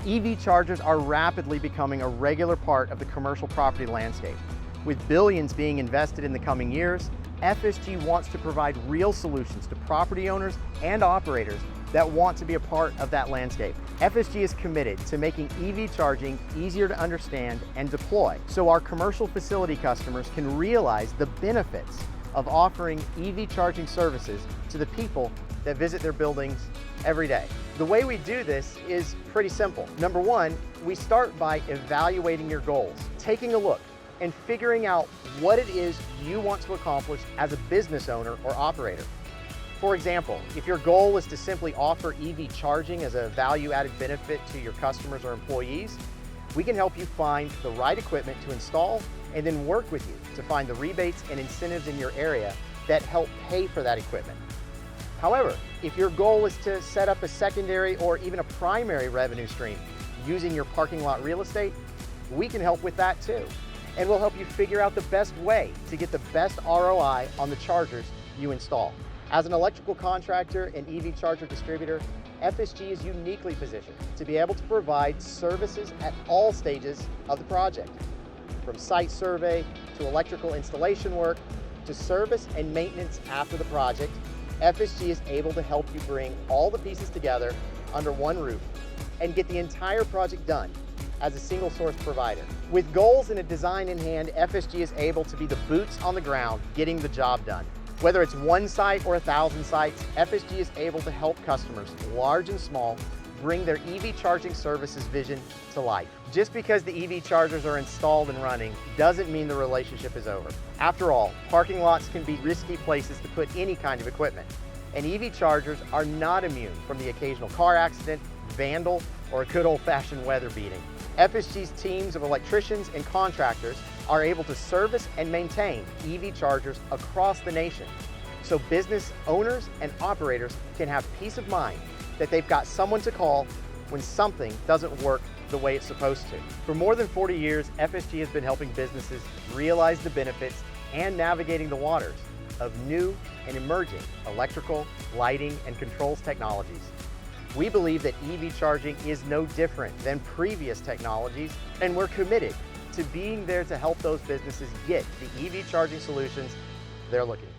EV chargers are rapidly becoming a regular part of the commercial property landscape. With billions being invested in the coming years, FSG wants to provide real solutions to property owners and operators that want to be a part of that landscape. FSG is committed to making EV charging easier to understand and deploy, so our commercial facility customers can realize the benefits of offering EV charging services to the people that visit their buildings every day. The way we do this is pretty simple. Number one, we start by evaluating your goals, taking a look and figuring out what it is you want to accomplish as a business owner or operator. For example, if your goal is to simply offer EV charging as a value-added benefit to your customers or employees, we can help you find the right equipment to install and then work with you to find the rebates and incentives in your area that help pay for that equipment. However, if your goal is to set up a secondary or even a primary revenue stream using your parking lot real estate, we can help with that too. And we'll help you figure out the best way to get the best ROI on the chargers you install. As an electrical contractor and EV charger distributor, FSG is uniquely positioned to be able to provide services at all stages of the project. From site survey to electrical installation work to service and maintenance after the project, FSG is able to help you bring all the pieces together under one roof and get the entire project done as a single source provider. With goals and a design in hand, FSG is able to be the boots on the ground getting the job done. Whether it's one site or 1,000 sites, FSG is able to help customers, large and small, bring their EV charging services vision to life. Just because the EV chargers are installed and running doesn't mean the relationship is over. After all, parking lots can be risky places to put any kind of equipment, and EV chargers are not immune from the occasional car accident, vandal, or a good old-fashioned weather beating. FSG's teams of electricians and contractors are able to service and maintain EV chargers across the nation, so business owners and operators can have peace of mind that they've got someone to call when something doesn't work the way it's supposed to. For more than 40 years, FSG has been helping businesses realize the benefits and navigating the waters of new and emerging electrical, lighting, and controls technologies. We believe that EV charging is no different than previous technologies, and we're committed to being there to help those businesses get the EV charging solutions they're looking for.